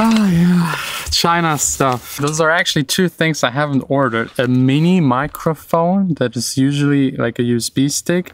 Oh yeah, China stuff. Those are actually two things I haven't ordered. A mini microphone that is usually like a USB stick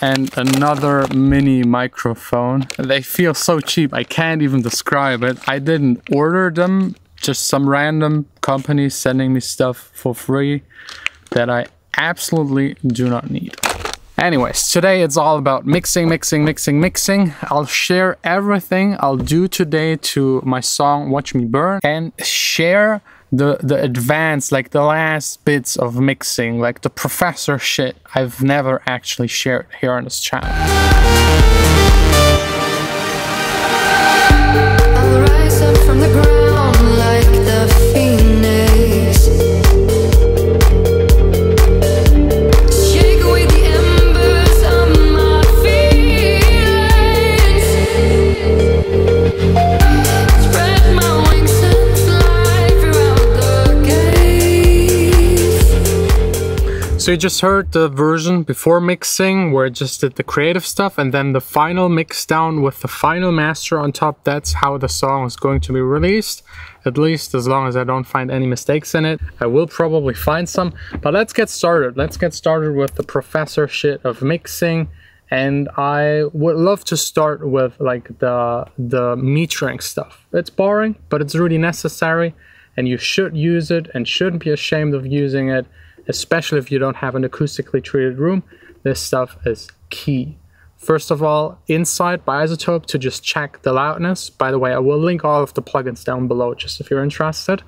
and another mini microphone. They feel so cheap, I can't even describe it. I didn't order them, just some random company sending me stuff for free that I absolutely do not need. Anyways, today it's all about mixing. I'll share everything I'll do today to my song Watch Me Burn and share the advanced, like the last bits of mixing, like the Compressor shit I've never actually shared here on this channel. I'll rise up from the ground like the phoenix. So you just heard the version before mixing where it just did the creative stuff, and then the final mix down with the final master on top. That's how the song is going to be released, at least as long as I don't find any mistakes in it. I will probably find some, but let's get started. Let's get started with the Compressor shit of mixing. And I would love to start with like the metering stuff. It's boring, but it's really necessary, and you should use it and shouldn't be ashamed of using it. Especially if you don't have an acoustically treated room, this stuff is key. First of all, inside by Isotope to just check the loudness. By the way, I will link all of the plugins down below just if you're interested.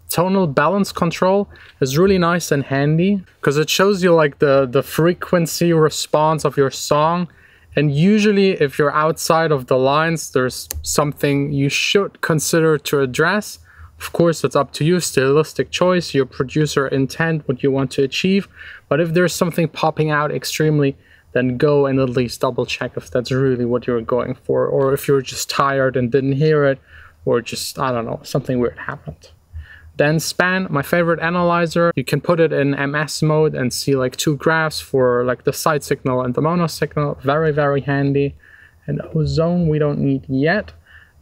Tonal balance control is really nice and handy because it shows you like the frequency response of your song. And usually if you're outside of the lines, there's something you should consider to address. Of course, it's up to you, stylistic choice, your producer intent, what you want to achieve. But if there's something popping out extremely, then go and at least double check if that's really what you're going for. Or if you're just tired and didn't hear it, or just, I don't know, something weird happened. Then span, my favorite analyzer. You can put it in MS mode and see like two graphs for like the side signal and the mono signal. Very, very handy. And ozone we don't need yet.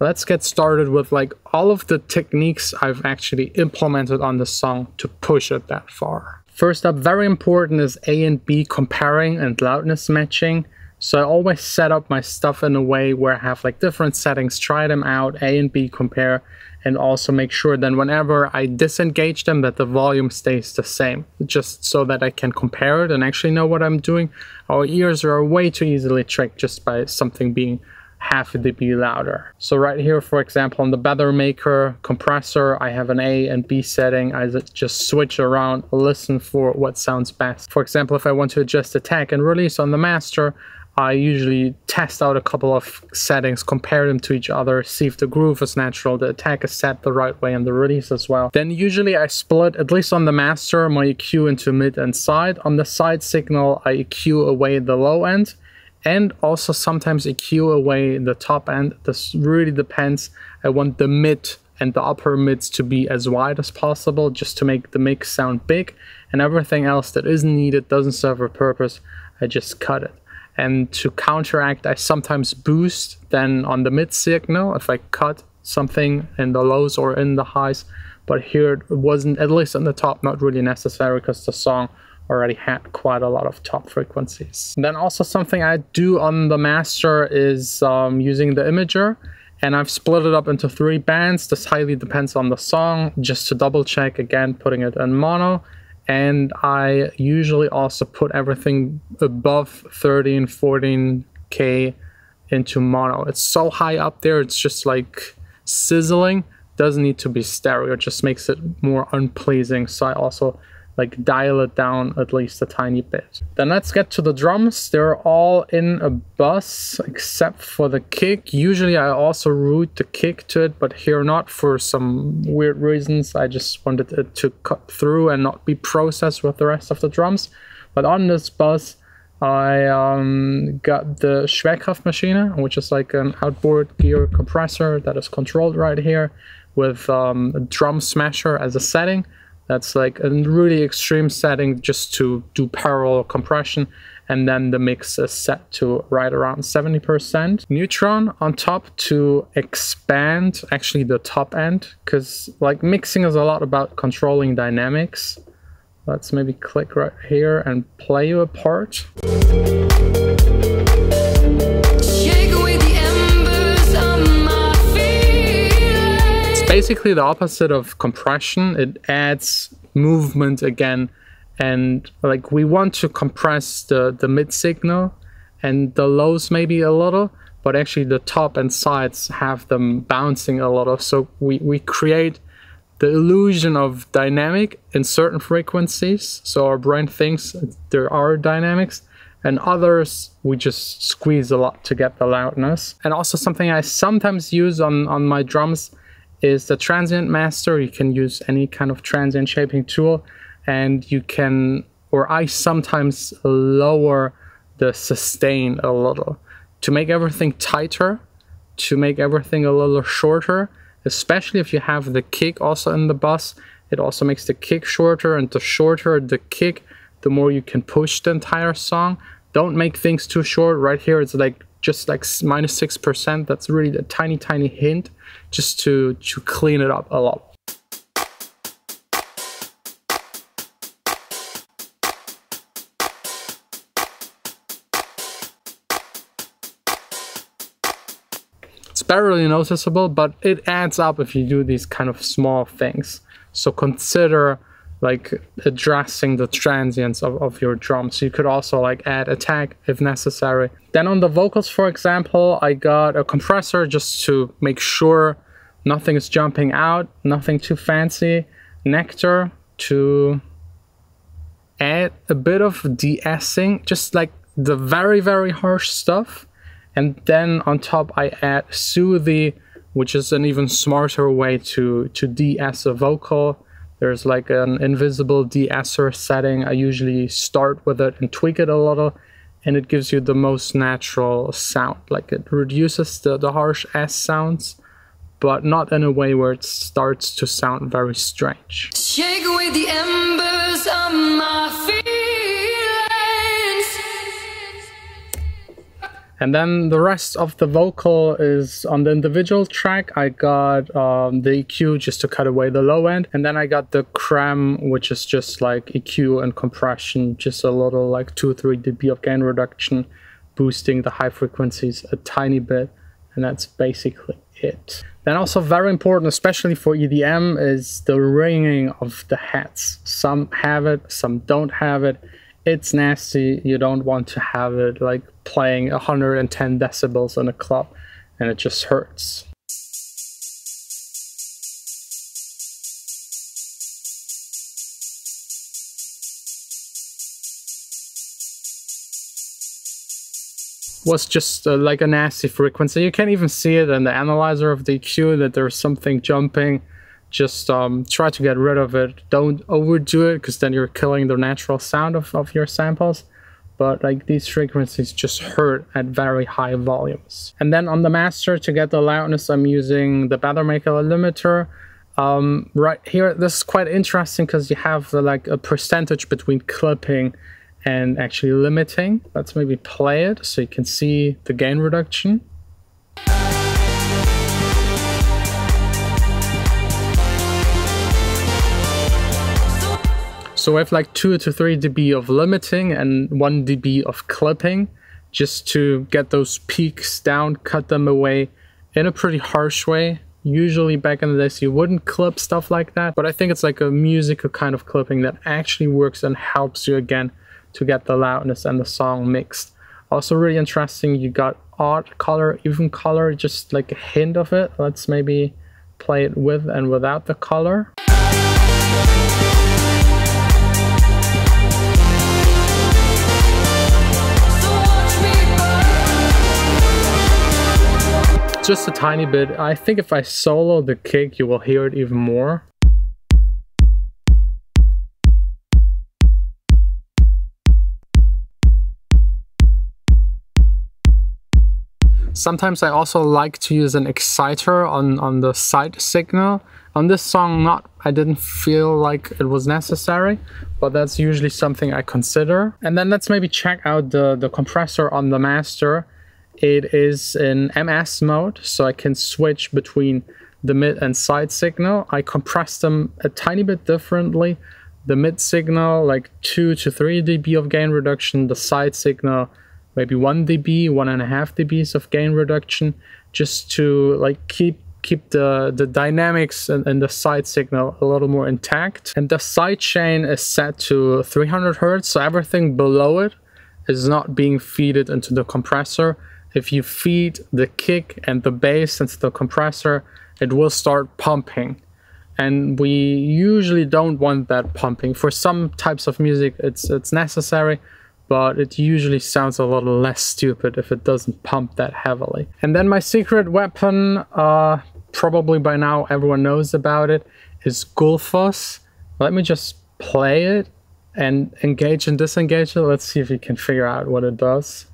Let's get started with like all of the techniques I've actually implemented on the song to push it that far. First up, very important, is A and B comparing and loudness matching. So I always set up my stuff in a way where I have like different settings, try them out, A and B compare, and also make sure that whenever I disengage them that the volume stays the same, just so that I can compare it and actually know what I'm doing. Our ears are way too easily tricked just by something being half a dB louder. So right here, for example, on the Better Maker compressor, I have an A and B setting. I just switch around, listen for what sounds best. For example, if I want to adjust attack and release on the master, I usually test out a couple of settings, compare them to each other, see if the groove is natural, the attack is set the right way, and the release as well. Then usually I split, at least on the master, my EQ into mid and side. On the side signal, I EQ away the low end, and also sometimes EQ away the top end. This really depends. I want the mid and the upper mids to be as wide as possible just to make the mix sound big, and everything else that isn't needed, doesn't serve a purpose, I just cut it. And to counteract, I sometimes boost then on the mid signal if I cut something in the lows or in the highs, but here it wasn't, at least on the top, not really necessary because the song already had quite a lot of top frequencies. And then also something I do on the master is using the imager, and I've split it up into 3 bands. This highly depends on the song, just to double check, again, putting it in mono. And I usually also put everything above 13, 14K into mono. It's so high up there, it's just like sizzling. Doesn't need to be stereo, it just makes it more unpleasing. So I also like dial it down at least a tiny bit. Then let's get to the drums. They're all in a bus except for the kick. Usually I also route the kick to it, but here not, for some weird reasons. I just wanted it to cut through and not be processed with the rest of the drums. But on this bus I got the Schwerkraftmaschine, which is like an outboard gear compressor that is controlled right here with a drum smasher as a setting. That's like a really extreme setting just to do parallel compression. and then the mix is set to right around 70%. Neutron on top to expand actually the top end, because like mixing is a lot about controlling dynamics. Let's maybe click right here and play you a part. It's basically the opposite of compression. It adds movement again, and like we want to compress the mid signal and the lows maybe a little, but actually the top and sides have them bouncing a little, so we create the illusion of dynamic in certain frequencies, so our brain thinks there are dynamics, and others we just squeeze a lot to get the loudness. And also something I sometimes use on my drums is the transient master. You can use any kind of transient shaping tool, and you can, or I sometimes lower the sustain a little to make everything tighter, to make everything a little shorter, especially if you have the kick also in the bass. It also makes the kick shorter, and the shorter the kick, the more you can push the entire song. Don't make things too short. Right here it's like just like -6%. That's really a tiny hint just to clean it up a lot. It's barely noticeable, but it adds up if you do these kind of small things. So consider like addressing the transients of your drums. You could also like add attack if necessary. Then on the vocals, for example, I got a compressor just to make sure nothing is jumping out, nothing too fancy. Nectar to add a bit of de-essing, just like the very harsh stuff. And then on top I add Soothy, which is an even smarter way to de-ess a vocal. There's like an invisible de-esser setting. I usually start with it and tweak it a little, and it gives you the most natural sound. Like it reduces the harsh S sounds, but not in a way where it starts to sound very strange. Shake away the embers of my feelings. And then the rest of the vocal is on the individual track. I got the EQ just to cut away the low end. And then I got the creme, which is just like EQ and compression, just a little like 2-3 dB of gain reduction, boosting the high frequencies a tiny bit. And that's basically it. Then also very important, especially for EDM, is the ringing of the heads. Some have it, some don't have it. It's nasty. You don't want to have it like playing 110 decibels in a club, and it just hurts. Was just like a nasty frequency. You can't even see it in the analyzer of the EQ that there's something jumping. Just try to get rid of it. Don't overdo it, because then you're killing the natural sound of your samples. But like these frequencies just hurt at very high volumes. And then on the master, to get the loudness, I'm using the Maker limiter. Right here, this is quite interesting because you have like a percentage between clipping and actually limiting. Let's maybe play it so you can see the gain reduction. So I have like 2 to 3 dB of limiting and 1 dB of clipping, just to get those peaks down, cut them away in a pretty harsh way. Usually back in the days you wouldn't clip stuff like that, but I think it's like a musical kind of clipping that actually works and helps you again to get the loudness and the song mixed. Also really interesting, you got odd color, even color, just like a hint of it. Let's maybe play it with and without the color. Just a tiny bit. I think if I solo the kick, you will hear it even more. Sometimes I also like to use an exciter on the side signal. On this song, I didn't feel like it was necessary, but that's usually something I consider. And then let's maybe check out the compressor on the master. It is in MS mode, so I can switch between the mid and side signal. I compress them a tiny bit differently. The mid signal, like 2 to 3 dB of gain reduction. The side signal, maybe 1 dB, 1.5 dBs of gain reduction, just to like keep the dynamics and the side signal a little more intact. And the side chain is set to 300 Hertz, so everything below it is not being fed into the compressor. If you feed the kick and the bass into the compressor, it will start pumping. And we usually don't want that pumping. For some types of music, it's necessary, but it usually sounds a little less stupid if it doesn't pump that heavily. And then my secret weapon, probably by now everyone knows about it, is Gullfoss. Let me just play it and engage and disengage it. Let's see if you can figure out what it does.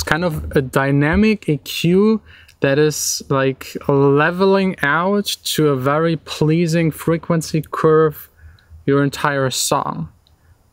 Kind of a dynamic EQ that is like leveling out to a very pleasing frequency curve your entire song.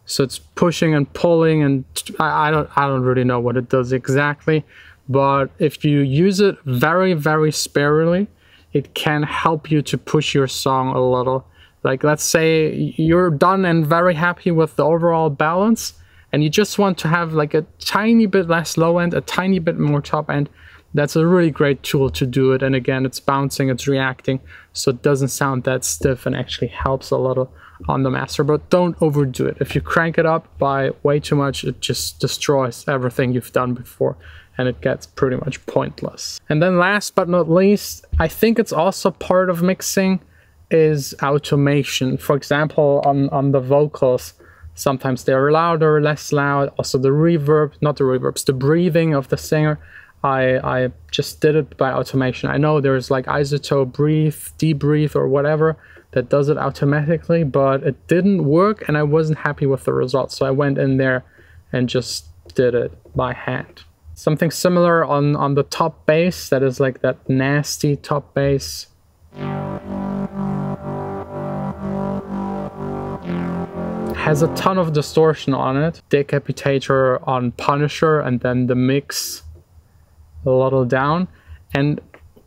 So it's pushing and pulling, and I don't really know what it does exactly, but if you use it very, very sparingly, it can help you to push your song a little. Like, let's say you're done and very happy with the overall balance, and you just want to have like a tiny bit less low end, a tiny bit more top end. That's a really great tool to do it. And again, it's bouncing, it's reacting, so it doesn't sound that stiff and actually helps a little on the master. But don't overdo it. If you crank it up by way too much, it just destroys everything you've done before, and it gets pretty much pointless. And then last but not least, I think it's also part of mixing, is automation. For example, on the vocals, sometimes they're louder or less loud. Also the reverb, not the reverbs, the breathing of the singer. I just did it by automation. I know there's like isotope breathe, debrief or whatever that does it automatically, but it didn't work and I wasn't happy with the results. So I went in there and just did it by hand. Something similar on the top bass, that is like that nasty top bass. Has a ton of distortion on it. Decapitator on Punisher, and then the mix a little down. And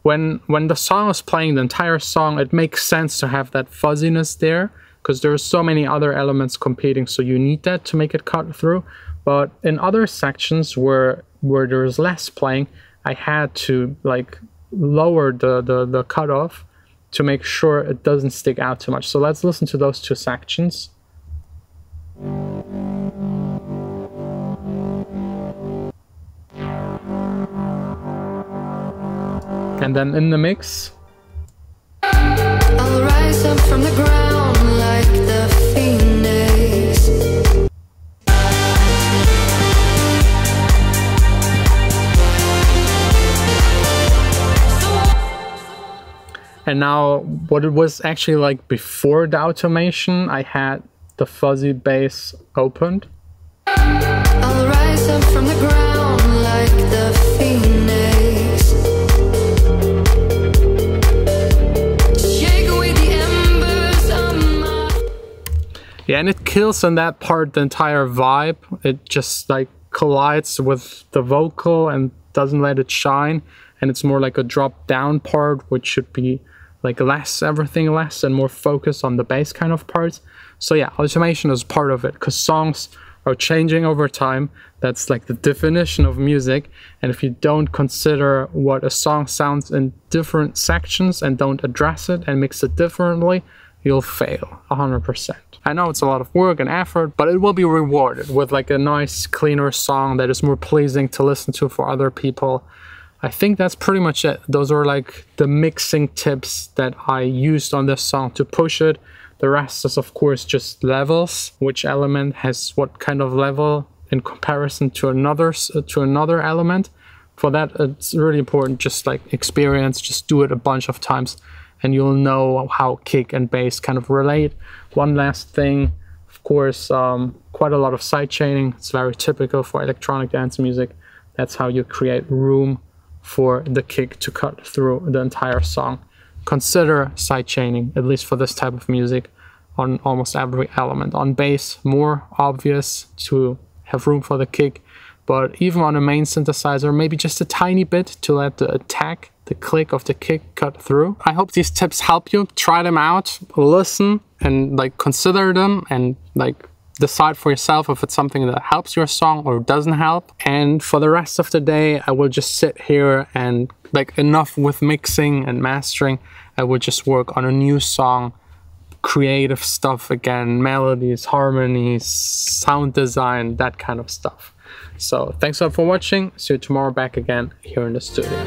when the song is playing, the entire song, it makes sense to have that fuzziness there, because there's so many other elements competing, so you need that to make it cut through. But in other sections where there's less playing, I had to like lower the cutoff to make sure it doesn't stick out too much. So let's listen to those two sections. And then in the mix, I'll rise up from the ground like the phoenix. and now what it was actually like before the automation, I had the fuzzy bass opened. I'll rise up from the ground like the phoenix. Shake away the embers of my... Yeah, and it kills in that part the entire vibe. It just like collides with the vocal and doesn't let it shine. And it's more like a drop down part, which should be like everything less and more focused on the bass kind of parts. So yeah, automation is part of it, because songs are changing over time. That's like the definition of music. And if you don't consider what a song sounds in different sections and don't address it and mix it differently, you'll fail 100%. I know it's a lot of work and effort, but it will be rewarded with like a nice, cleaner song that is more pleasing to listen to for other people. I think that's pretty much it. Those are like the mixing tips that I used on this song to push it. The rest is of course just levels. Which element has what kind of level in comparison to another element. For that, it's really important, just like experience, just do it a bunch of times and you'll know how kick and bass kind of relate. One last thing, of course, quite a lot of side chaining. It's very typical for electronic dance music. That's how you create room for the kick to cut through the entire song. Consider side chaining, at least for this type of music, on almost every element. On bass, more obvious to have room for the kick, but even on a main synthesizer, maybe just a tiny bit to let the attack, the click of the kick cut through. I hope these tips help you. Try them out, listen, and like consider them, and like decide for yourself if it's something that helps your song or doesn't help. And for the rest of the day, I will just sit here and like enough with mixing and mastering. I will just work on a new song, creative stuff again, melodies, harmonies, sound design, that kind of stuff. So thanks a lot for watching. See you tomorrow back again here in the studio.